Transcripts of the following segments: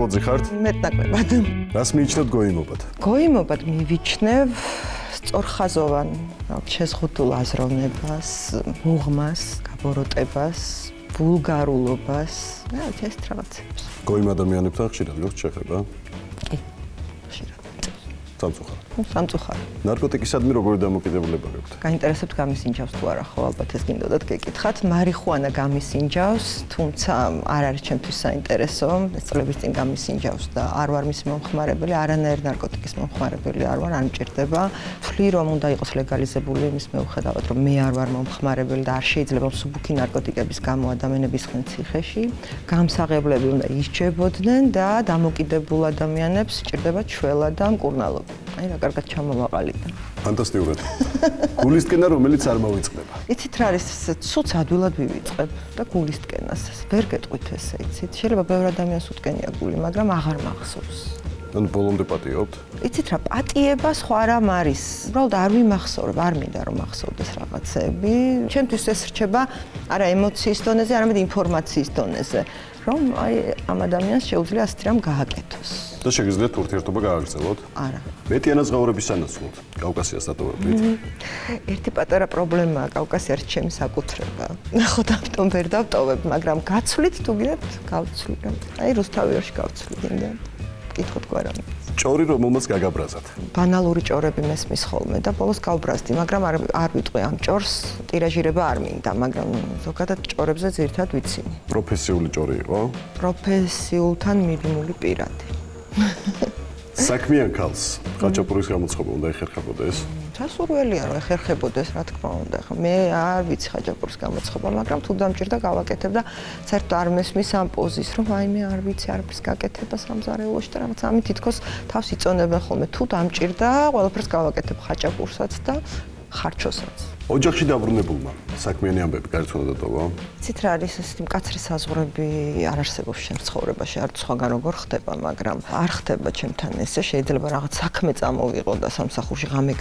მოძი ხართ? მეტნაკლებად. რას მიიჩნევთ გოიმობად? გოიმობად მივიჩნევ სწორხაზოვან, შეზღუდულ აზროვნებას, მუღმას, გაბოროტებას, ვულგარულობას, ეს რაღაცებს. გოიმ ადამიანებთან ხშირად გქონთ შეხება? კი. ხშირად. სამწუხაროდ. სამწუხაროდ. ნარკოტიკისადმი როგორი დამოკიდებულება გაქვთ? გაინტერესებთ გამისინჯავს თუ არა, ხო, ალბათ ეს გინდოდათ გეკითხათ. მარიხუანა გამისინჯავს, თუმცა არ არის ჩემთვის საინტერესო. ეს წლების წინ გამისინჯავს და არ ვარ მისი მომხმარებელი, არანაირი ნარკოტიკის მომხმარებელი არ ვარ, არ მჭირდება. ვთვლი რომ უნდა იყოს ლეგალიზებული, იმის მეუხედავად რომ მე არ ვარ მომხმარებელი და არ შეიძლება მსუბუქი ნარკოტიკების გამო ადამიანები ისხდნენ ციხეში. გამსაღებლები უნდა ისჯებოდნენ და დამოკიდებულ ადამიანებს სჭირდება ჩველა და მკურნალობა. აი რა კარგად ჩამოვაყალიბდა. ფანტასტიკურად. გულისკენა რომელიც არ მოვიწყდება. იცით რა არის, ცუც ადვილად ვივიწყებ და გულისკენას ვერ გეტყვით ესე, იცით? შეიძლება ბევრ ადამიანს უტკენია გული, მაგრამ აღარ მახსოვს. ანუ ბოლომდე პატიობთ? იცით რა, პატიება სხვა რამ არის. უბრალოდ არ ვიმახსოვრებ, არ მინდა რომ მახსოვდეს რაღაცები. ჩემთვის ეს რჩება არა ემოციის დონეზე, არამედ ინფორმაციის დონეზე. რომ აი ამ ადამიანს შეუძლია ასეთი რამ გააკეთოს. და შეგიძლიათ ურთიერთობა გააგრძელოთ? არა. მეტი ანაზღაურების სანაცვლოდ კავკასიას დატოვებით. ერთი პატარა პრობლემაა კავკასია არის ჩემი საკუთრება. ნახოთ ამიტომ ვერ დავტოვებ, მაგრამ გაცვლით თუ გინდათ გავცვლი. აი რუსთავიორში გავცვლი გინდა. კითხოთ გვარამი. ჭორი რომელმაც გაგაბრაზათ. ბანალური ჭორები მესმის ხოლმე და ბოლოს გავბრაზდი, მაგრამ არ ვიტყვი ამ ჭორს, ტირაჟირება არ მინდა, მაგრამ ზოგადად ჭორებზე ძირითადად ვიცი. პროფესიული ჭორი იყო? პროფესიულთან მიდმული პირადი. საქმიან ქალს ხაჭაპურის გამოცხობა უნდა ეხერხებოდეს? სასურველია რომ ეხერხებოდეს, რა თქმა უნდა. მე არ ვიცი ხაჭაპურის გამოცხობა, მაგრამ თუ დამჭირდა გავაკეთებ და საერთოდ არ მესმის ამ პოზის, რომ აი მე არ ვიცი არაფერს გაკეთება სამზარეულოში და რაღაც ამით თითქოს თავს იწონებენ ხოლმე. თუ დამჭირდა, ყველაფერს გავაკეთებ ხაჭაპურსაც და ხარჩოსაც. ოჯახში დაბრუნებულმა საქმიანი ამბები გარეთ უნდა დატოვა? იცით რა არის ეს მკაცრი საზღვრები არ არსებობს ჩემს ცხოვრებაში, არ სხვაგან როგორ ხდება, მაგრამ არ ხდება ჩემთან ესე, შეიძლება რაღაც საქმე წამოვიღო და სამსახურში ღამე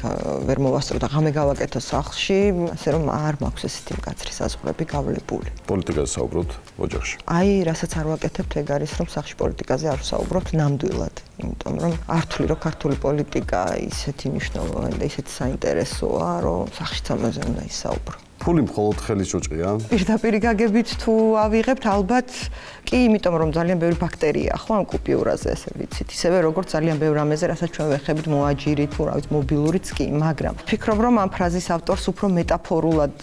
ვერ მოვასწრო და ღამე გავაკეთო სახლში, ასე რომ არ მაქვს ესეთი მკაცრი საზღვრები გავლებული. პოლიტიკაზე საუბრობთ ოჯახში? აი, რასაც არ ვაკეთებთ, ეგ არის რომ სახლში პოლიტიკაზე არ ვსაუბრობთ ნამდვილად, იმიტომ რომ არ ვთვლი რომ ქართული პოლიტიკა ისეთი მნიშვნელოვანი და ისეთი საინტერესოა, რომ სახლშიც ამაზე უნდა ისაუბრო. ფული მხოლოდ ხელის ჭუჭყია? პირდაპირ გაგებით თუ ავიღებთ, ალბათ კი, იმიტომ რომ ძალიან ბევრი ბაქტერია ხო ამ კუპიურაზე, ესე ვიცით. ისევე როგორც ძალიან ბევრ ამაზე, რასაც ჩვენ ვეხებით მოაჯირი თუ რა ვიცი, მობილურიც კი, მაგრამ ვფიქრობ რომ ამ ფრაზის ავტორს უფრო მეტაფორულად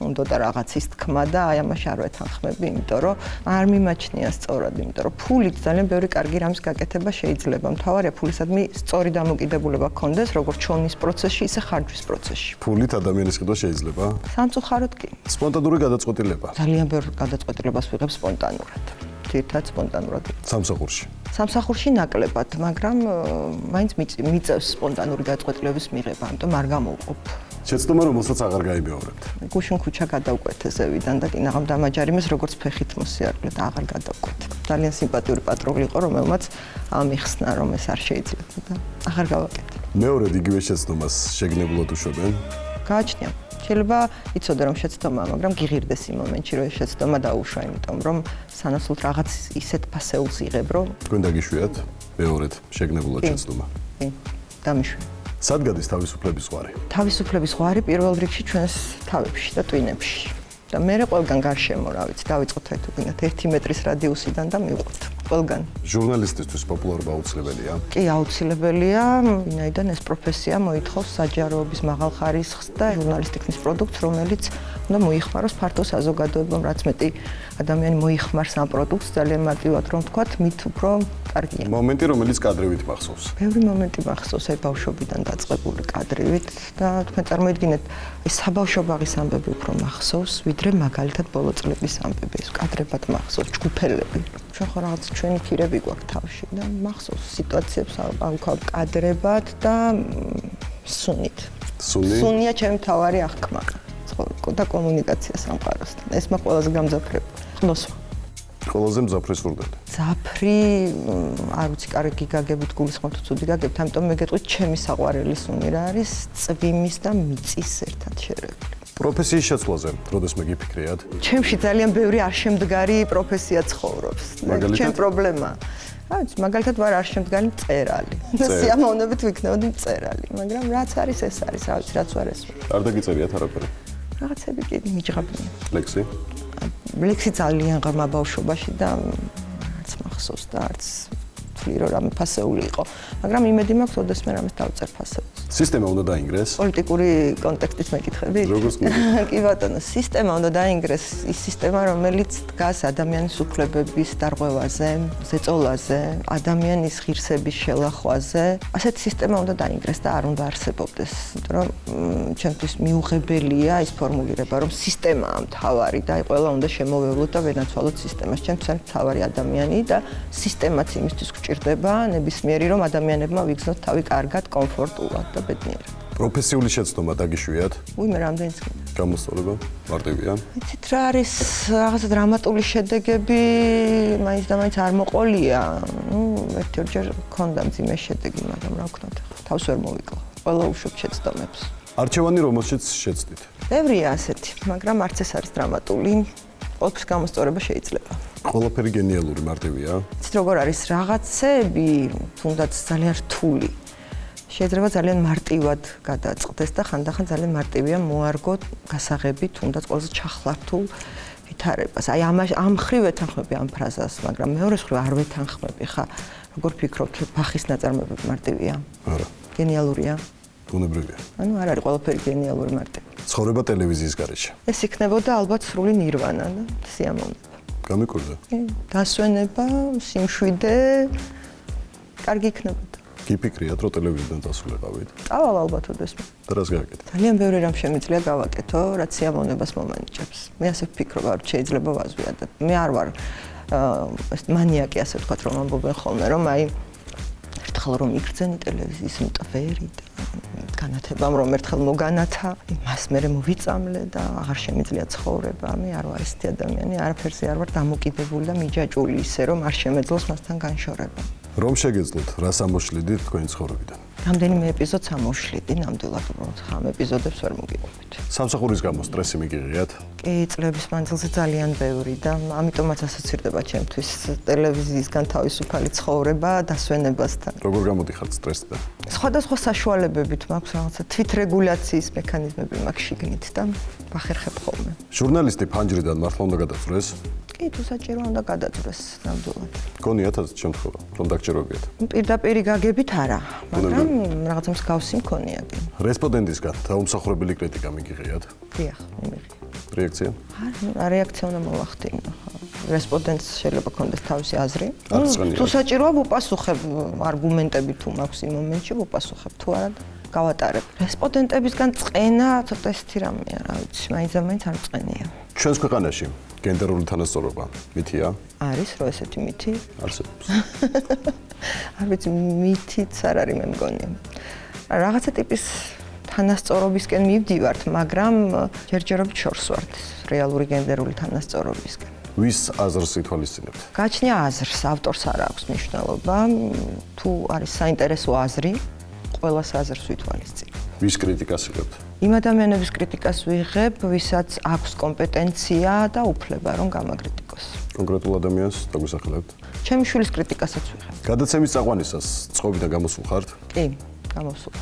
უნდა და რაღაცის თქმა და აი ამაში არ ვეთანხმები, იმიტომ რომ არ მიმაჩნია სწორად, იმიტომ რომ ფულით ძალიან ბევრი კარგი რამის გაკეთება შეიძლება. მთავარია ფულისადმი სწორი დამოკიდებულება გქონდეს, როგორც ჩონის პროცესში, ისე ხარჯვის პროცესში. ფულით ადამიანის ყიდვა შეიძლება? სამწუხაროდ კი. სპონტანური გადაწყვეტილება? ძალიან ბევრ გადაწყვეტილებას ვიღებ სპონტანურად. თითქოს სპონტანურად. სამსახურში? სამსახურში ნაკლებად, მაგრამ მაინც მიწევს სპონტანური გადაწყვეტილების მიღება, ამიტომ არ გამოვყოფ. შეცდომა რომელსაც აღარ გაიმეორებთ? გუშინ ქუჩა გადავკვეთე ზევიდან და კი ნაღამ დამაჯარიმეს როგორც ფეხით მოსიარგლე და აღარ გადავკვეთე. ძალიან სიმპათიური პატრული იყო, რომელმაც ამიხსნა, რომ ეს არ შეიძლება და აღარ გავაკეთე. მეორედ იგივე შეცდომას შეგნებულად უშვებენ? გააჩნია. შეიძლება იცოდე რომ შეცდომაა, მაგრამ გიღირდეს იმ მომენტში, რომ ეს შეცდომა დაუშვა, იმიტომ რომ სანაცვლოდ რაღაც ისეთ ფასეულს იღებ, რომ თქვენ დაგიშვიათ მეორედ შეგნებულად შეცდომა? კი, დამიშვი. სად გადის თავისუფლების ზღვარი? თავისუფლების ზღვარი პირველ რიგში ჩვენს თავებში და ტვინებში. და მე ყველგან გარშემო, რა ვიცი, დავიწყოთ აი თუ გინდათ 1 მეტრის რადიუსიდან და მივყვეთ. ყველგან. ჟურნალისტისთვის პოპულარობა აუცილებელია? კი, აუცილებელია, ვინაიდან ეს პროფესია მოითხოვს საჯაროების მაღალ ხარისხს და ჟურნალისტიკის პროდუქტს, რომელიც უნდა მოიხმაროს ფართო საზოგადოებამ, რაც მეტი ადამიანი მოიხმარს ამ პროდუქტს, ძალიან მარტივად რომ ვთქვათ, მით უფრო კარგია. მომენტი, რომელიც კადრივით მახსოვს. ბევრი მომენტი მახსოვს, აი ბავშვობიდან დაწყებული კადრივით და თქვენ წარმოიდგინეთ, ეს საბავშვო ბაღის ამბები უფრო მახსოვს, ვიდრე მაგალითად ბოლო წლების ამბები, ეს კადრებად მახსოვს, ჯგუფელები. ჩვენ ხო რაღაც ჩვენი ფირები გვაქვს თავში და მახსოვს სიტუაციებს ავქავთ კადრებად და სუნით. სუნი? სუნია ჩემი მთავარი აღქმა და კომუნიკაცია სამყაროსთან. ეს მე ყველაზე გამძაფრებული. ხნოსვა. ყველაზე მძაფრი სურდები? მძაფრი, არ ვიცი, კარგი გაგებით, გულისხმობთ თუ ცუდი გაგებით, ამიტომ მე გეტყვით, ჩემი საყვარელი სუნი რა არის, წვიმის და მიწის ერთად შერეული. პროფესიის შეცვლაზე, როდესმე გიფიქრიათ? ჩემში ძალიან ბევრი არ შემდგარი პროფესია ცხოვრობს. ჩემ პრობლემა. რაც მაგალითად ვარ არ შემდგარი მწერალი. სიამოვნებით ვიქნებოდი მწერალი, მაგრამ რაც არის ეს არის, რაც ვარ ეს. არ დაგიწერიათ არაფერი. რაღაცები კი მიჯღაბნია. ლექსი? ლექსი ძალიან ღრმა ბავშვობაში და არც მახსოვს და არც ვთვლი რომ რამე ფასეული იყო, მაგრამ იმედი მაქვს, ოდესმე რამეს დავწერ ფასეულს. სისტემა უნდა დაინგრეს? პოლიტიკური კონტექსტით მეკითხები? როგორც კი ბატონო, სისტემა უნდა დაინგრეს, ის სისტემა, რომელიც დგას ადამიანის უფლებების დარღვევაზე, ზეწოლაზე, ადამიანის ღირსების შელახვაზე. ასეთი სისტემა უნდა დაინგრეს და არ უნდა არსებობდეს, იმიტომ რომ ჩემთვის მიუღებელია ის ფორმულირება, რომ სისტემაა მთავარი და ყველა უნდა შემოვევლოთ და ვენაცვალოთ სისტემას. ჩემთვის არის მთავარი ადამიანი და სისტემაც იმისთვის გვჭირდება, ნებისმიერი რომ ადამიანებმა ვიგრძნოთ თავი კარგად, კომფორტულად და ბედნიერად. პროფესიული შეცდომა დაგიშვიათ? მე რამდენიც გინდა. გამოსწორება მარტივია? იცით რა არის რაღაცა დრამატული შედეგები, მაინც და მაინც არ მოყოლია. ერთ-ორჯერ მქონდა მძიმე შედეგი, მაგრამ რა ვქნათ ახლა, თავს ვერ მოვიკლო. ყველა უშვებ შეცდომებს. არჩევანი რომელშიც შეცდით? ბევრია ასეთი, მაგრამ არც ეს არის დრამატული. ყოველთვის გამოსწორება შეიძლება. ყველაფერი გენიალური მარტივია? იცით როგორ არის რაღაცები, თუნდაც ძალიან რთული. შეიძლება ძალიან მარტივად გადაწყდეს და ხანდახან ძალიან მარტივია მოარგოთ გასაღები, თუნდაც ყველაზე ჩახლართულ ვითარებას. აი ამ ხრივ ვეთანხმები ამ ფრაზას, მაგრამ მეორეს ხრივ არ ვეთანხმები ხა. როგორ ფიქრობთ, ბახის ნაწარმოებები მარტივია? არა. გენიალურია? ბუნებრივია. ანუ არ არის ყველაფერი გენიალური მარტივი. ცხოვრება ტელევიზიის გარეშე. ეს იქნებოდა ალბათ სრული ნირვანა და სიამოვნება. გამიკურდა? დასვენება, სიმშვიდე, კარგი იქნებოდა. გიფიქრიათ, რომ ტელევიზიიდან დასულიყავით? წავალ ალბათ ოდესმე. და რას გააკეთეთ? ძალიან ბევრი რამ შემიძლია გავაკეთო, რაც სიამოვნებას მომანიჭებს. მე ასე ვფიქრობ, რომ შეიძლება ვაზვიადოთ. მე არ ვარ ეს მანიაკი, ასე ვთქვათ, რომ ამბობენ ხოლმე, რომ აი ერთხელ რომ იგრძენი ტელევიზიის მტვერი და განათებამ რომ ერთხელ მოგანათა, იმას მე მოვიწამლე და აღარ შემიძლია ცხოვრება. მე არ ვარ ესეთი ადამიანი, არაფერზე არ ვარ დამოკიდებული და მიჯაჭული ისე, რომ არ შემეძლოს მასთან განშორება. რომ შეგეძლოთ, რას ამოშლიდით თქვენი ცხოვრებიდან? რამდენიმე ეპიზოდს ამოვშლიდი, ნამდვილად უბრალოდ ამ ეპიზოდებს ვერ მოგიყვებით. სამსახურის გამო სტრესი მიგიღიათ? კი, წლების მანძილზე ძალიან ბევრი და ამიტომაც ასოცირდება ჩემთვის ტელევიზიისგან თავისუფალი ცხოვრება დასვენებასთან. როგორ გამოდიხართ სტრესიდან? სხვადასხვა საშუალებებით მაქვს რაღაცა თვითრეგულაციის მექანიზმები მაქვს შიგნით და ვახერხებ ხოლმე. ჟურნალისტი ფანჯრიდან მართლა უნდა გადაწვრეს? კი, თუ საჭირო უნდა გადაწვრეს ნამდვილად. გონიათ ასეთ შემთხვევა, რომ დაგჭიროებიათ? პირდაპირი გაგებით არა, მაგრამ რაღაცა მსგავსი მქონია კი. რესპონდენტისგან დაუმსახურებელი კრიტიკა მიგიღიათ? დიახ, მიმიღია. რეაქცია? არა, რეაქცია უნდა მოვახდინო. რესპონდენტს შეიძლება ქონდეს თავისი აზრი. არცყანია. თუ საჭიროა ვუპასუხებ არგუმენტები თუ მაქვს იმ მომენტში ვუპასუხებ, თუ არა გავატარებ. რესპონდენტებისგან წყენა ცოტა ისეთი რამეა, რა ვიცი, მაინც არ წყენია. ჩვენს ქვეყანაში გენდერული თანასწორობა მითია? არის რო ესეთი მითი? არსებობს. არ ვიცი, მითიც არ არის მე მგონი. რაღაცა ტიპის თანასწორობისკენ მივდივართ, მაგრამ ჯერჯერობით შორს ვართ რეალური გენდერული თანასწორობისკენ. ვის აზრს ითვალისწინებთ? გაჩნია აზრს, ავტორს არ აქვს მნიშვნელობა, თუ არის საინტერესო აზრი, ყველას აზრს ვითვალისწინებ. ვის კრიტიკას იღებთ? იმ ადამიანების კრიტიკას ვიღებ, ვისაც აქვს კომპეტენცია და უფლება, რომ გამაკრიტიკოს. კონკრეტულ ადამიანს დაგვისახელებთ? ჩემი შვილის კრიტიკასაც ვიღებ. გადაცემის წაყვანისას წყობიდან გამოსულ ხართ? კი, გამოსულ.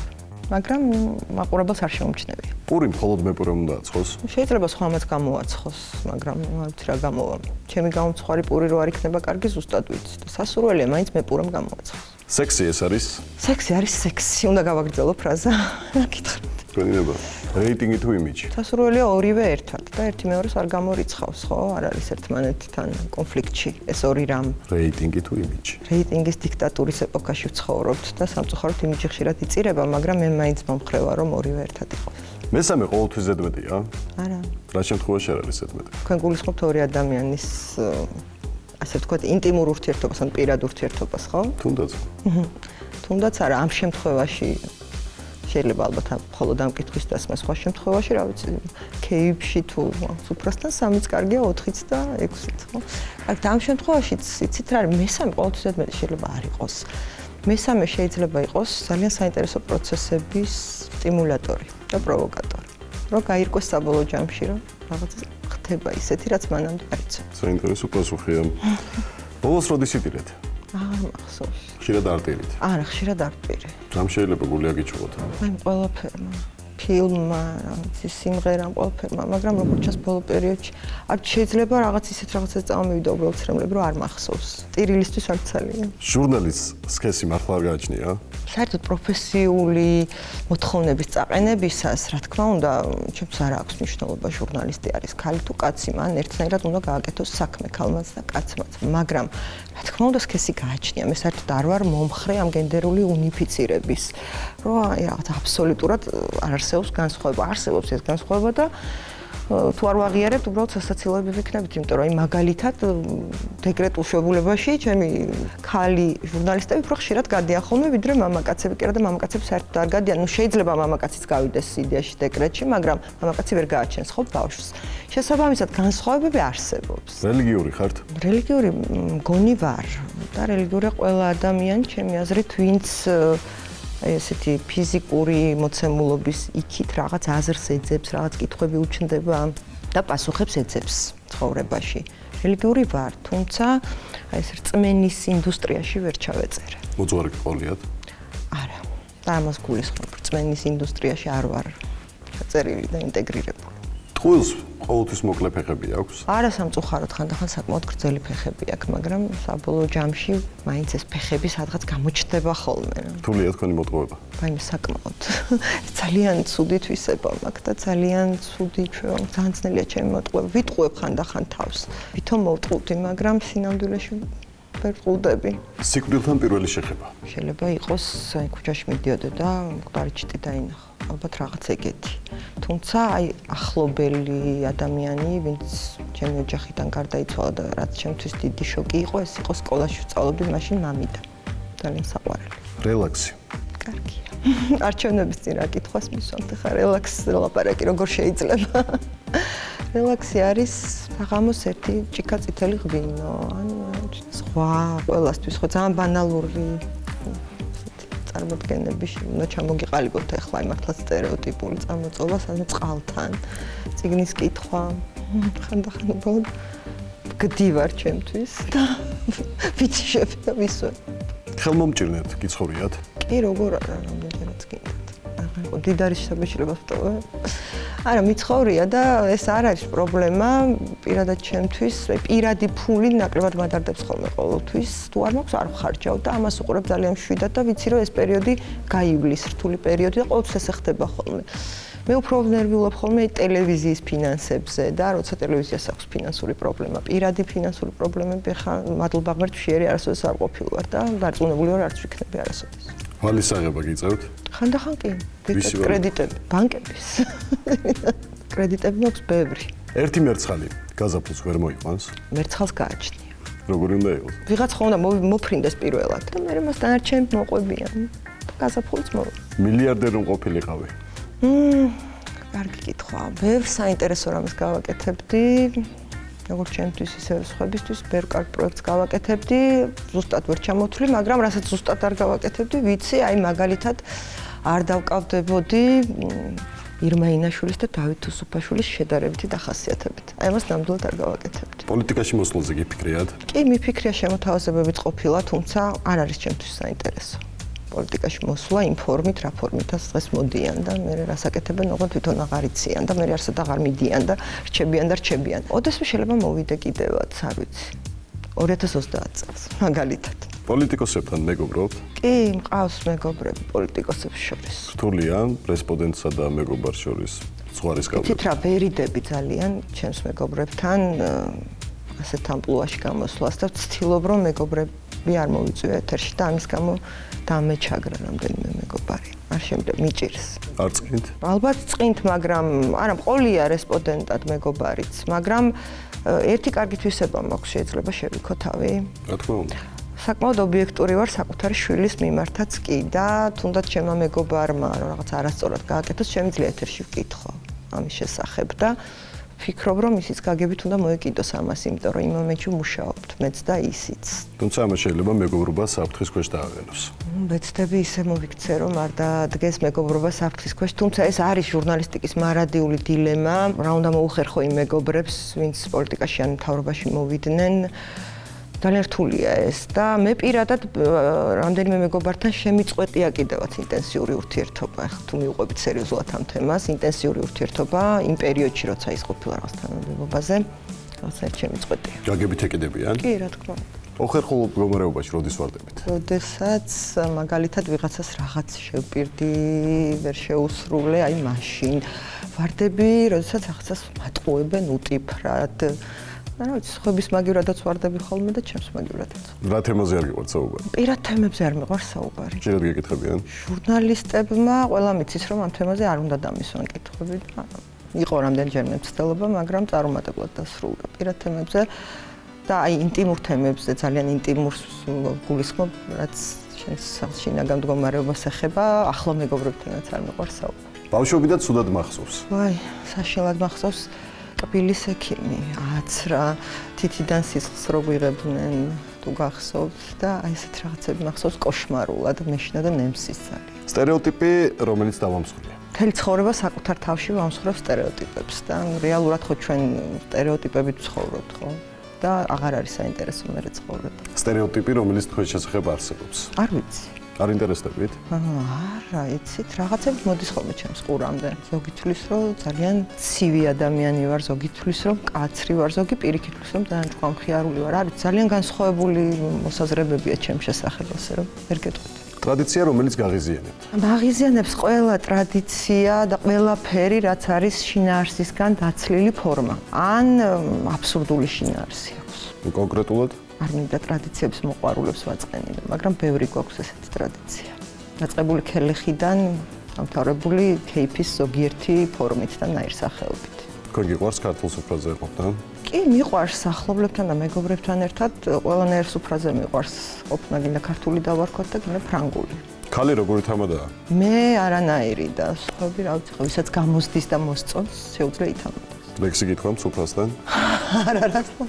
მაგრამ მაყურებელს არ შეუმჩნევია. პური მხოლოდ მეპურემ უნდა აცხოს? შეიძლება სხვამაც გამოაცხოს, მაგრამ არ ვიცი რა გამოვა. ჩემი გამომცხარი პური რო არ იქნება კარგი, ზუსტად ვიცი და სასურველია მაინც მეპურემ გამოაცხოს. სექსი ეს არის? სექსი არის სექსი, უნდა გავაგრძელო ფრაზა. რა გითხრით? თქვენინება, რეიტინგი თუ იმიჯი? სასურველია ორივე ერთად და ერთი მეორეს არ გამორიცხავს, ხო? არ არის ერთმანეთთან კონფლიქტში ეს ორი რამ. რეიტინგი თუ იმიჯი? რეიტინგის დიქტატურის ეპოქაში ვცხოვრობთ და სამწუხაროდ იმიჯი ხშირად იწირება, მაგრამ მე მაინც მომხრევა რომ ორივე ერთად იყოს. მესამე ყოველთვის ზედმეტია? არა. რა შემთხვევაში არ არის ზედმეტი? თქვენ გულისხმობთ ორი ადამიანის ასე ვთქვათ ინტიმურ ურთიერთობას ან პირად ურთიერთობას, ხო? თუნდაც. თუნდაც არა, ამ შემთხვევაში შეიძლება ალბათ მხოლოდ ამ კითხვის დასმა, სხვა შემთხვევაში, რა ვიცი, кейფში თუ უბრალოდ 3-ს კარგია 4-იც და 6-იც, ხო? აქ ამ შემთხვევაშიც იცით რა არის, მესამე ყოველთვის ზედმეტი შეიძლება არ იყოს. მესამე შეიძლება იყოს ძალიან საინტერესო პროცესების სტიმულატორი და პროვოკატორი. რომ გაირკვეს საბოლოო ჯამში, რომ რაღაც ხდება ისეთი, რაც მანამდე არ იცოდა. საინტერესო პასუხია. ბოლოს როდის იპირეთ? აღარ მახსოვს. ხშირად არტილით. არა, ხშირად არ პირი. რამ შეიძლება გული აგიჩუღოთ? აი ყველაფერმა. ფილმმა, სიმღერამ, ყველაფერმა, მაგრამ როგორც ჩანს ბოლო პერიოდში არ შეიძლება რაღაც ისეთ რაღაცას წამოვიდა უბრალოდ ცრემლები, რომ არ მახსოვს. ტირილისთვის არ ძალიან. ჟურნალის სქესი მართლა არ გააჩნია? საერთოდ პროფესიული მოთხოვნების წაყენებისას, რა თქმა უნდა, ჩემს არ აქვს მნიშვნელობა ჟურნალისტი არის ქალი თუ კაცი, მან ერთნაირად უნდა გააკეთოს საქმე ქალმაც და კაცმაც, მაგრამ რა თქმა უნდა სქესი გააჩნია. მე საერთოდ არ ვარ მომხრე ამ გენდერული უნიფიცირების, რომ აი რაღაც აბსოლუტურად არ არსებობს განსხვავება, არსებობს ეს განსხვავება და თუ არ ვაღიარებთ, უბრალოდ სასაცილოები ვიქნებით, იმიტომ რომ აი მაგალითად დეკრეტულ შეგულებაში ჩემი ქალი ჟურნალისტები უფრო ხშირად გადიან ხოლმე, ვიდრე მამაკაცები, კი არა და მამაკაცები საერთოდ არ გადიან. ნუ შეიძლება მამაკაციც გავიდეს იდეაში დეკრეტში, მაგრამ მამაკაცი ვერ გააჩენს ხო ბავშვს. შესაბამისად განსხვავებები არსებობს. რელიგიური ხართ? რელიგიური მგონი ვარ და რელიგიურია ყველა ადამიანი, ჩემი აზრით, ვინც ესეთი ფიზიკური მოცემულობის იქით რაღაც აზრს ეძებს, რაღაც კითხვები უჩნდება და პასუხებს ეძებს ცხოვრებაში. რელიგიური ვარ, თუმცა ეს რწმენის ინდუსტრიაში ვერ ჩავეწერე. მოძღვარი გყოლიათ? არა. და ამას გულისხმობ, რწმენის ინდუსტრიაში არ ვარ ჩაწერილი და ინტეგრირებული. ტყუილს ყოველთვის მოკლე ფეხები აქვს? არა სამწუხაროდ, ხანდახან საკმაოდ გრძელი ფეხები აქვს, მაგრამ საბოლოო ჯამში მაინც ეს ფეხები სადღაც გამოჩნდება ხოლმე. რთულია თქვენი მოტყუება? აი საკმაოდ. ძალიან ცუდი თვისება მაქვს და ძალიან ცუდი ძალიან ძნელია ჩემი მოტყუება. ვიტყუებ ხანდახან თავს. ვითომ მოვტყუდი, მაგრამ სინამდვილეში ვერ ვტყუდები. სიკვდილთან პირველი შეხება? შეიძლება იყოს, აი ქუჩაში მიდიოდე და მკვდარი ჩიტი დაინახო. ალბათ რაღაც ეგეთი. თუმცა აი ახლობელი ადამიანი, ვინც ჩემი ოჯახიდან გარდაიცვალა და რაც ჩემთვის დიდი შოკი იყო, ეს იყო სკოლაში ვსწავლობდი, მაშინ მამიდა. ძალიან საყვარელი. რელაქსი. კარგია. არჩევნების წინ რა კითხვას მისვამთ, ხა რელაქსი ლაპარაკი როგორ შეიძლება? რელაქსი არის საღამოს ერთი ჭიქა წითელი ღვინო, ანუ სხვა ყველასთვის ხო ძალიან ბანალური წარმოდგენები უნდა ჩამოგიყალიბოთ ახლა აი მართლა სტერეოტიპული წარმოწობა, სადაც წყალთან, წიგნის კითხვა, ხანდახან უბრალოდ გდივარ ჩემთვის და ვიცი შეფერა ვისვენ. ხელმომჭირნეთ გიცხოვრიათ? კი, როგორ არა, რამდენჯერაც გინდათ. დიდარი შეგეშლება ვტოვე. არა, მიცხოვრია და ეს არ არის პრობლემა, პირადად ჩემთვის, პირადი ფული ნაკლებად მადარდებს ხოლმე ყოველთვის. თუ არ მაქვს, არ ვხარჯავ და ამას უყურებ ძალიან მშვიდად და ვიცი, რომ ეს პერიოდი გაივლის, რთული პერიოდი და ყოველთვის ესე ხდება ხოლმე. მე უფრო ნერვიულობ ხოლმე ტელევიზიის ფინანსებზე და როცა ტელევიზიას აქვს ფინანსური პრობლემა, პირადი ფინანსური პრობლემები ხა მადლობა ღმერთს შეერი არასოდეს არ ყოფილვარ და დარწმუნებული ვარ არც ვიქნები არასოდეს. ვალის აღება გიწევთ? ხანდახან კი. კრედიტები, ბანკების. კრედიტები მაქვს ბევრი. ერთი მერცხალი გაზაფხულს ვერ მოიყვანს? მერცხალს გააჩნია. როგორი უნდა იყოს? ვიღაც ხო უნდა მოფრინდეს პირველად და მე მას დანარჩენით მოყვებიან. გაზაფხულს მოვა. მილიარდერი ყოფილიყავი? კარგი კითხვა. ბევრ საინტერესო რამეს გავაკეთებდი. როგორც ჩემთვის, ისე სხვებისთვის, ბევრ კარგ პროექტს გავაკეთებდი. ზუსტად ვერ ჩამოთვლი, მაგრამ რასაც ზუსტად არ გავაკეთებდი, ვიცი, აი მაგალითად არ დავკავდებოდი ირმა ინაშვილის და დავით უსუფაშვილის შედარებითი დახასიათებით. აი ამას ნამდვილად არ გავაკეთებდი. პოლიტიკაში მოსვლაზე გიფიქრიათ? კი, მიფიქრია შემოთავაზებებიც ყოფილა, თუმცა არ არის ჩემთვის საინტერესო. პოლიტიკაში მოსვლა იმ ფორმით, რა ფორმითაც დღეს მოდიან და მე რასაკეთებენ, ოღონდ თვითონ აღარ იციან და მე არსად აღარ მიდიან და რჩებიან. ოდესმე შეიძლება მოვიდე კიდევაც, არ ვიცი. 2030 წელს, მაგალითად. პოლიტიკოსებთან მეგობრობთ? კი, მყავს მეგობრები პოლიტიკოსებს შორის. რთულია რესპონდენტსა და მეგობარს შორის ზღვარის გავლენა? თით რა ვერიდები ძალიან ჩემს მეგობრებთან ასეთ ამპლუაში გამოსვლას და ვცდილობ რომ მეგობრები არ მოვიწვიო ეთერში და ამის გამო დამეჩაგრა რამდენიმე მეგობარი. არ შემიძლია მიჭირს. არ წინთ? ალბათ წინთ, მაგრამ არა მყოლია რესპონდენტად მეგობარიც, მაგრამ ერთი კარგი თვისება მაქვს, შეიძლება შევიქო თავი. რა თქმა უნდა. საკმაოდ ობიექტური ვარ საკუთარი შვილის მიმართაც კი და თუნდაც ჩემმა მეგობარმა რაღაც არასწორად გააკეთოს, შემიძლია ეთერში ვკითხო ამის შესახებ და ვფიქრობ, რომ ისიც გაგებით უნდა მოეკიდოს ამას, იმიტომ რომ იმ მომენტში მუშაობთ, მეც და ისიც. თუმცა ამას შეიძლება მეგობრობა საფრთხის ქვეშ დააყენოს. ვეცდები ისე მოვიქცე, რომ არ დაადგეს მეგობრობა საფრთხის ქვეშ, თუმცა ეს არის ჟურნალისტიკის მარადიული დილემა, რა უნდა მოუხერხო იმ მეგობრებს, ვინც პოლიტიკაში ან მთავრობაში მოვიდნენ. ძალიან რთულია ეს და მე პირადად რამდენიმე მეგობართან შემიწყვეტია კიდევაც ინტენსიური ურთიერთობა. ახლა თუ მივყვებით სერიოზულად ამ თემას, ინტენსიური ურთიერთობა იმ პერიოდში, როცა ის ყოფილა რაღაც თანამდებობაზე, რაღაცა შემიწყვეტია. გაგებით ეკიდებიან? კი, რა თქმა უნდა. ოხერხულ მდგომარეობაში როდის ვარდებით? როდესაც მაგალითად ვიღაცას რაღაც შევპირდი, ვერ შეუსრულე, აი მაშინ ვარდები, როდესაც რაღაცას მატყუებენ უტიფრად. რა ვიცი, ხობის მაგივრადაც ვარდები ხოლმე და ჩემს მაგივრადაც. რა თემაზე არ გიყვართ საუბარი? პირად თემებზე არ მიყვარს საუბარი. შეიძლება გეკითხებიან? ჟურნალისტებმა ყველა მიცის რომ ამ თემაზე არ უნდა დამისვან კითხვები და იყო რამდენჯერმე მცდელობა, მაგრამ წარუმატებლად დასრულდა პირად თემებზე და აი ინტიმურ თემებზე, ძალიან ინტიმურს გულისხმობ, რაც შენს შინაგან მდგომარეობას ეხება, ახლა მეგობრებთანაც არ მიყვარს საუბარი. ბავშვობიდან ცუდად მახსოვს. ვაი, საშინლად მახსოვს კბილის ექიმი, აცრა, თითიდან სისხლს რო ვიღებდნენ, თუ გახსოვთ და აი ესეთ რაღაცები მახსოვს კოშმარულად, მეშინა და ნემსის ძალიან. სტერეოტიპი, რომელიც დავამსხვრია. მთელი ცხოვრება საკუთარ თავში ვამსხვრევ სტერეოტიპებს და რეალურად ხო ჩვენ სტერეოტიპებით ვცხოვრობთ, ხო? და აღარ არის საინტერესო მე ცხოვრება. სტერეოტიპი, რომელიც თქვენ შესახებ არსებობს. არ ვიცი. არ ინტერესდებით? არა, იცით, რაღაცები მოდის ხოლმე ჩემს ყურამდე. ზოგი თვლის, რომ ძალიან ცივი ადამიანი ვარ, ზოგი თვლის, რომ კაცრი ვარ, ზოგი პირიქით თვლის, რომ ძალიან ჭკვამხიარული ვარ. არის ძალიან განსხვავებული მოსაზრებებია ჩემს შესახებ, ასე რომ ვერ გეტყვით. ტრადიცია, რომელიც გაღიზიანებთ. მაღიზიანებს ყველა ტრადიცია და ყველაფერი, რაც არის შინაარსისგან დაცლილი ფორმა. ან აბსურდული შინაარსი აქვს. კონკრეტულად? არ მინდა ტრადიციების მოყვარულებს ვაწყენინო, მაგრამ ბევრი გვაქვს ესეთი ტრადიცია. დაწყებული ქელეხიდან დამთავრებული кейფის ზოგიერთი ფორმით და ნაირსახეობით. თქვენ გიყვარს ქართულ სუფრაზე ყოფნა? კი, მიყვარს სახლობლებთან და მეგობრებთან ერთად ყველანაირ სუფრაზე მიყვარს ყოფნა, გინდა ქართული დავარქოთ და გინდა ფრანგული. ქალი როგორი თამადაა? მე არანაირი და სხვები რა ვიცი, ვისაც გამოსდის და მოსწონს, შეუძლია ითამადოს. ლექსი გითხრამ სუფრასთან? არა, რა თქმა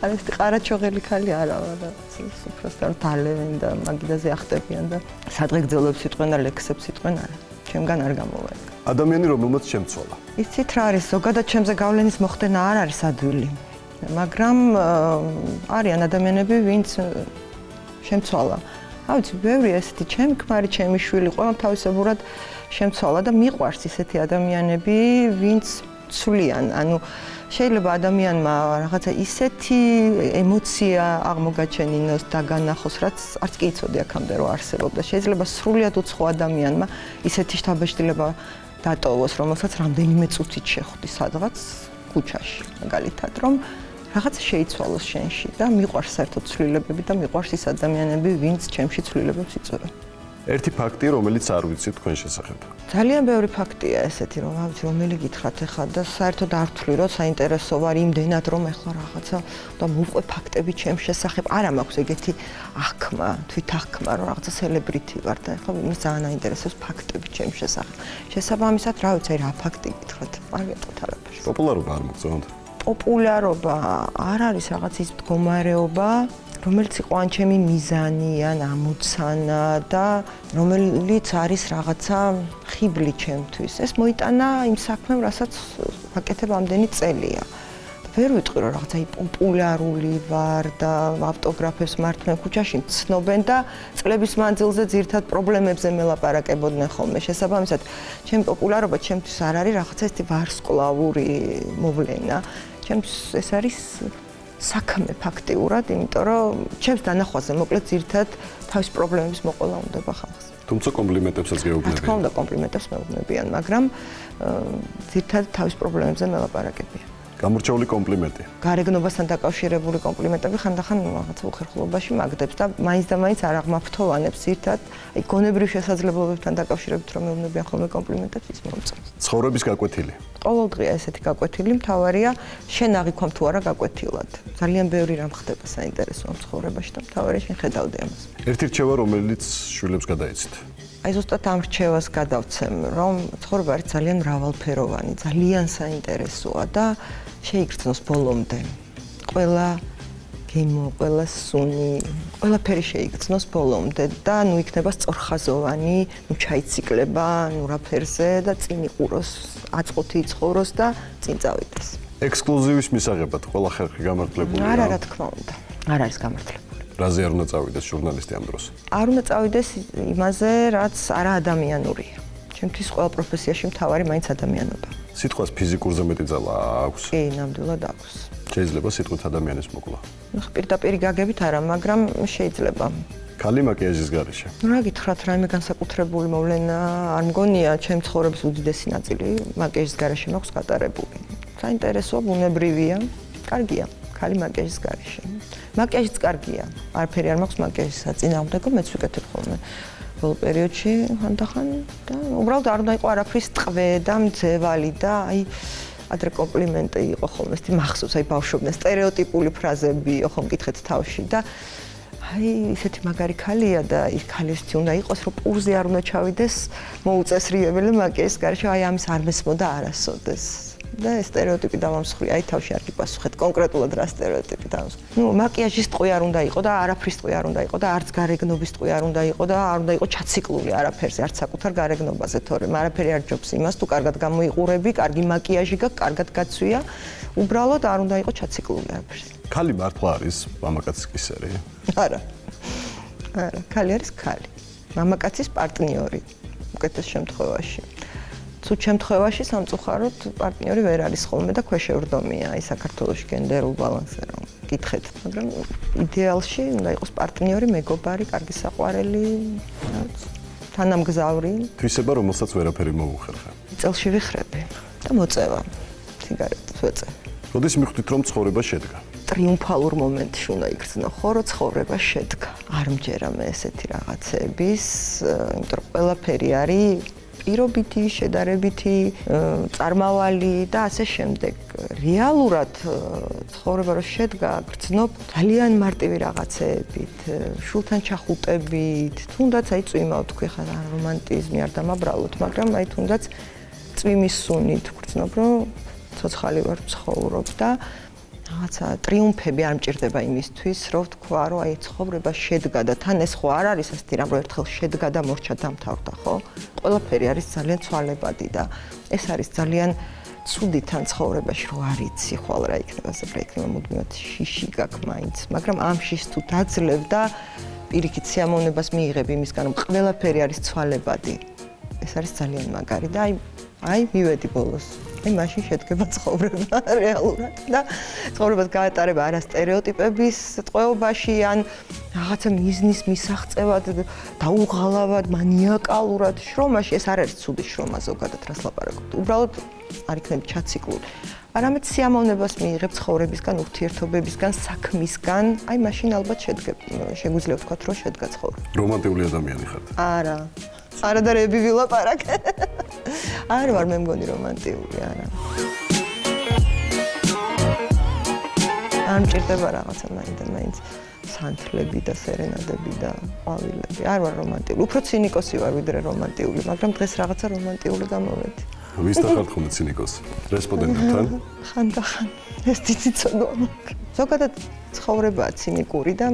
არა ეს ყარაჩოღელი ქალი არა ვარ სუფრასთან დალევენ და მაგიდაზე ახტებიან და სადღე გძელებს სიტყვენ და ლექსებს სიტყვენ არა ჩემგან არ გამოვაი ადამიანი რომელმაც შემცვალა იცით რა არის ზოგადად ჩემზე გავლენის მოხდენა არ არის ადვილი მაგრამ არიან ადამიანები ვინც შემცვალა რა ვიცი ბევრი ესეთი ჩემი ქმარი ჩემი შვილი ყველა თავისებურად შემცვალა და მიყვარს ისეთი ადამიანები ვინც ცვლიან ანუ შეიძლება ადამიანმა რაღაცა ისეთი ემოცია აღმოგაჩენინოს და განახოს, რაც არც კი იცოდი აქამდე რომ არსებობდა. შეიძლება სრულიად უცხო ადამიანმა ისეთი შთაბეჭდილება დატოვოს, რომელსაც რამდენიმე წუთით შეხვდი სადღაც ქუჩაში, მაგალითად, რომ რაღაცა შეიცვალოს შენში და მიყვარს საერთოდ ცვლილებები და მიყვარს ის ადამიანები, ვინც ჩემში ცვლილებებს იწვევენ. ერთი ფაქტი, რომელიც არ ვიცით თქვენ შესახებ. ძალიან ბევრი ფაქტია ესეთი, რომ რა ვიცი, რომელი გითხრათ ახლა და საერთოდ არ ვთვლი, რომ საინტერესო ვარ იმდენად, რომ ახლა რაღაცა და მოვყვე ფაქტები ჩემს შესახებ. არა მაქვს ეგეთი აღქმა, თვითაღქმა, რომ რაღაცა სელებრიტი ვარ და ახლა იმის ძალიან აინტერესებს ფაქტები ჩემს შესახებ. შესაბამისად, რა ვიცი, რა ფაქტი გითხრათ, არ ვეტყვით არაფერს. პოპულარობა არ მოგწონთ? პოპულარობა არ არის რაღაც ის მდგომარეობა რომელიც იყო ან ჩემი მიზანი, ან ამოცანა და რომელიც არის რაღაცა ხიბლი ჩემთვის. ეს მოიტანა იმ საქმემ, რასაც ვაკეთებ ამდენი წელია. ვერ ვიტყვი რომ რაღაცა პოპულარული ვარ და ავტოგრაფებს მართმენ ქუჩაში ცნობენ და წლების მანძილზე ძირთად პრობლემებზე მელაპარაკებოდნენ ხოლმე. შესაბამისად, ჩემი პოპულარობა ჩემთვის არ არის რაღაცა ესეთი ვარსკვლავური მოვლენა. ჩემთვის ეს არის საქმე ფაქტიურად, იმიტომ რომ ჩემს დანახვაზე მოკლედ ძირთად თავის პრობლემების მოყოლა უნდება ხალხს. თუმცა კომპლიმენტებსაც გეუბნებიან. რა თქმა უნდა, კომპლიმენტებს მეუბნებიან, მაგრამ ძირთად თავის პრობლემებზე მელაპარაკებიან. გამორჩეული კომპლიმენტი. გარეგნობასთან დაკავშირებული კომპლიმენტები ხანდახან რაღაცა უხერხულობაში მაგდებს და მაინც და მაინც არ აღმაფრთოვანებს ძირთად, აი გონებრივ შესაძლებლობებთან დაკავშირებით რომ მეუბნებიან ხოლმე კომპლიმენტებს ის მომწონს. ცხოვრების გაკვეთილი. ყოველდღია ესეთი გაკვეთილი, მთავარია შენ აღიქვამ თუ არა გაკვეთილად. ძალიან ბევრი რამ ხდება საინტერესო ამ ცხოვრებაში და მთავარია შენ ხედავდე ამას. ერთი რჩევა, რომელიც შვილებს გადაეცით. აი ზუსტად ამ რჩევას გადავცემ, რომ ცხოვრება არის ძალიან მრავალფეროვანი, ძალიან საინტერესოა და შეიგრძნოს ბოლომდე. ყველა გემო, ყველა სუნი, ყველაფერი შეიგრძნოს ბოლომდე და ნუ იქნება სწორხაზოვანი, ნუ ჩაიციკლება, ნუ რაფერზე და წინ იყუროს, აწყვეთი იცხოვროს და წინ წავიდეს. ექსკლუზივის მისაღებად ყველა ხერხი გამართლებულია. არა, რა თქმა უნდა. არ არის გამართლებული. რაზე არ უნდა წავიდეს ჟურნალისტი ამ დროს? არ უნდა წავიდეს იმაზე, რაც არა ადამიანურია. ჩემთვის ყველა პროფესიაში მთავარი მაინც ადამიანობა. სიტყვას ფიზიკურზე მეტი ძალა აქვს? კი, ნამდვილად აქვს. შეიძლება სიტყვით ადამიანის მოკლა. პირდაპირ გაგებით არა, მაგრამ შეიძლება. ქალი მაკიაჟის გარეშე. რა გითხრათ, რაიმე განსაკუთრებული მოვლენა არ მგონია, ჩემ ცხოვრების უდიდესი ნაწილი მაკიაჟის გარეშე მაქვს გატარებული. საინტერესოა, ბუნებრივია, კარგია, ქალი მაკიაჟის გარეშე. მაკიაჟიც კარგია. არაფერი არ მაქვს მაკიაჟის საწინააღმდეგო, მეც ვიკეთებ ხოლმე. ბოლო პერიოდში ხანდახან და უბრალოდ არ უნდა იყო არაფრის ტყვე და მძევალი და აი ადრე კომპლიმენტი იყო ხოლმე, ეს მახსოვს, აი ბავშვობიდან სტერეოტიპული ფრაზები იყო მკითხეთ თავში და აი ისეთი მაგარი ქალია და ის ქალი ისეთი უნდა იყოს, რომ პურზე არ უნდა ჩავიდეს მოუწესრიებელი მაკიაჟის გარეშე, აი ამის არ მესმოდა არასოდეს. და ეს სტერეოტიპი დავამსხვრია, აი თავში არ გიპასუხეთ კონკრეტულად რა სტერეოტიპი დავამსხვრია. ნუ მაკიაჟის ტყვე არ უნდა იყო და არაფრის ტყვე არ უნდა იყო და არც გარეგნობის ტყვე არ უნდა იყო და არ უნდა იყო ჩაციკლული არაფერზე, არც საკუთარ გარეგნობაზე, თორემ არაფერი არ ჯობს იმას, თუ კარგად გამოიყურები, კარგი მაკიაჟი გაქვს, კარგად გაცვია, უბრალოდ არ უნდა იყო ჩაციკლული არაფერზე. ქალი მართლა არის მამაკაცის კისერი? არა. არა, ქალი არის ქალი. მამაკაცის პარტნიორი უკეთეს შემთხვევაში. თუ შემთხვევაში სამწუხაროდ პარტნიორი ვერ არის ხოლმე და ქვეშევრდომია აი საქართველოში გენდერულ ბალანსზე რომ გითხეთ, მაგრამ იდეალში უნდა იყოს პარტნიორი, მეგობარი, კარგი საყვარელი, თანამგზავრი. თვისება, რომელსაც ვერაფერი მოუხერხე. წელში ვიხრები და მოწევა. სიგარეტს ვეწე. როდის მიხვდით, რომ ცხოვრება შედგა? ტრიუმფალურ მომენტში უნდა იქცნო, ხო, რომ ცხოვრება შედგა. არ მჯერა მე ესეთი რაღაცების, იმიტომ რომ ყველაფერი არის პირობითი, შედარებითი, წარმავალი და ასე შემდეგ. რეალურად ცხოვრება რო შედგა, გრძნობ ძალიან მარტივი რაღაცეებით, შულთან ჩახუტებით, თუნდაც აი წვიმა ვთქვი ხა რომანტიზმი არ დამაბრალოთ, მაგრამ აი თუნდაც წვიმის სუნით გრძნობ, რომ ცოცხალი ვარ, ცხოვრობ და რაღაცა ტრიუმფები არ მჭირდება იმისთვის, რომ ვთქვა, რომ აი ცხოვრება შედგა და თან ეს ხო არ არის ასეთი რამ, რომ ერთხელ შედგა და მორჩა დამთავრდა, ხო? ყველაფერი არის ძალიან ცვალებადი და ეს არის ძალიან ცუდი თან ცხოვრებაში, რომ არ იცი ხვალ რა იქნება, ზებრა იქნება, მუდმივად შიში გაქვს მაინც, მაგრამ ამ შიშს თუ დაძლევ და პირიქით სიამოვნებას მიიღებ იმისგან, რომ ყველაფერი არის ცვალებადი. ეს არის ძალიან მაგარი და აი მივედი ბოლოს. აი მაშინ შედგება ცხოვრება რეალურად და ცხოვრებას გაატარება არა სტერეოტიპების ტყვეობაში ან რაღაცა მიზნის მისაღწევად დაუღალავად, მანიაკალურად შრომაში, ეს არ არის ცუდი შრომა ზოგადად რას ლაპარაკობთ. უბრალოდ არ იქნება ჩაციკლული. არამედ სიამოვნებას მიიღებ ცხოვრებისგან, ურთიერთობებისგან, საქმისგან, აი მაშინ ალბათ შეგვიძლია ვთქვათ, რომ შედგა ცხოვრება. რომანტიული ადამიანი ხართ? არა. არა და რებივი ლაპარაკე. არ ვარ მე მგონი რომანტიული, არა. არ მჭირდება რაღაცა მაინც სანთლები და სერენადები და ყვავილები. არ ვარ რომანტიული. უფრო ცინიკოსი ვარ ვიდრე რომანტიული, მაგრამ დღეს რაღაცა რომანტიული გამოვედი. ვისთან ხართ ხოლმე ცინიკოსი? რესპონდენტებთან? ხანდახან ეს ციციცოდვა მაქვს. ზოგადად ცხოვრებაა ცინიკური და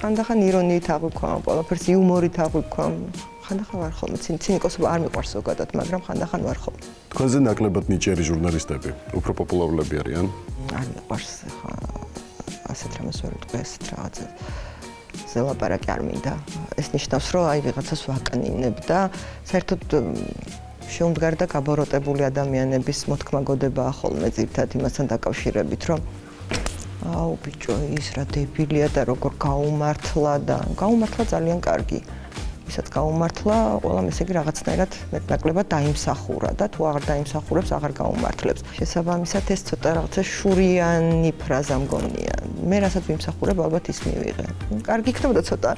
ხანდახან ირონიით აღვიქვამ, ყველაფერს იუმორით აღვიქვამ. ხანდახან ვარ ხოლმე ცინიკოსობა არ მიყვარს ზოგადად, მაგრამ ხანდახან ვარ ხოლმე. თქვენზე ნაკლებად ნიჭიერი ჟურნალისტები, უფრო პოპულარულები არიან? არ მიყვარს ხა ასეთ რამეს ვერ ვიტყვი, ასეთ რაღაცა ზელაპარაკი არ მინდა. ეს ნიშნავს, რომ აი ვიღაცას ვაკნინებ და საერთოდ შეუმდგარი და გაბოროტებული ადამიანების მოთქმაგოდებაა ხოლმე ძირითადად იმასთან დაკავშირებით, რომ აუ ბიჭო, ის რა დებილია და როგორ გაუმართლა და გაუმართლა ძალიან კარგი. ვისაც გაუმართლა, ყველამ ესე იგი რაღაცნაირად მეტნაკლებად დაიმსახურა და თუ აღარ დაიმსახურებს, აღარ გაუმართლებს. შესაბამისად ეს ცოტა რაღაცა შურიანი ფრაზა მგონია. მე რასაც ვიმსახურებ, ალბათ ის მივიღე. კარგი იქნებოდა ცოტა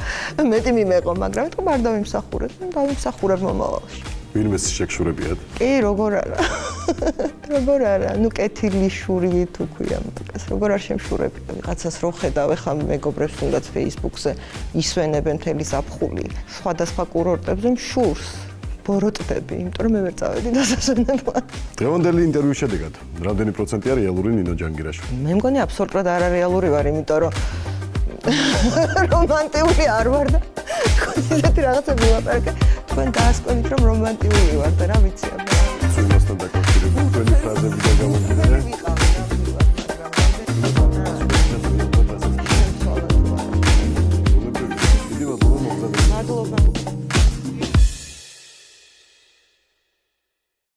მეტი მიმეყო, მაგრამ ეთქო არ დავიმსახურებ, დავიმსახურებ მომავალში. ვინმეს შეგშურებიათ? კი, როგორ არა. როგორ არა, ნუ კეთილი შური თუ ქვია მაგას, როგორ არ შემშურები. ვიღაცას რო ხედავ, ეხლა მეგობრებს თუნდაც Facebook-ზე ისვენებენ მთელი ზაფხული, სხვადასხვა კურორტებზე მშურს. ბოროტდები, იმიტომ რომ მე ვერ წავედი დასასვენებლად. დღევანდელი ინტერვიუს შედეგად, რამდენი პროცენტია რეალური ნინო ჯანგირაშვილი? მე მგონი აბსოლუტურად არარეალური ვარ, იმიტომ რომ რომანტიული არ ვარ და ისეთი რაღაცები ვაპარაკე. თქვენ დაასკვნით რომ რომანტიული ვარ და რა ვიცი აბა. სულმასთან დაკავშირებული თქვენი ფრაზები და გამომდინარე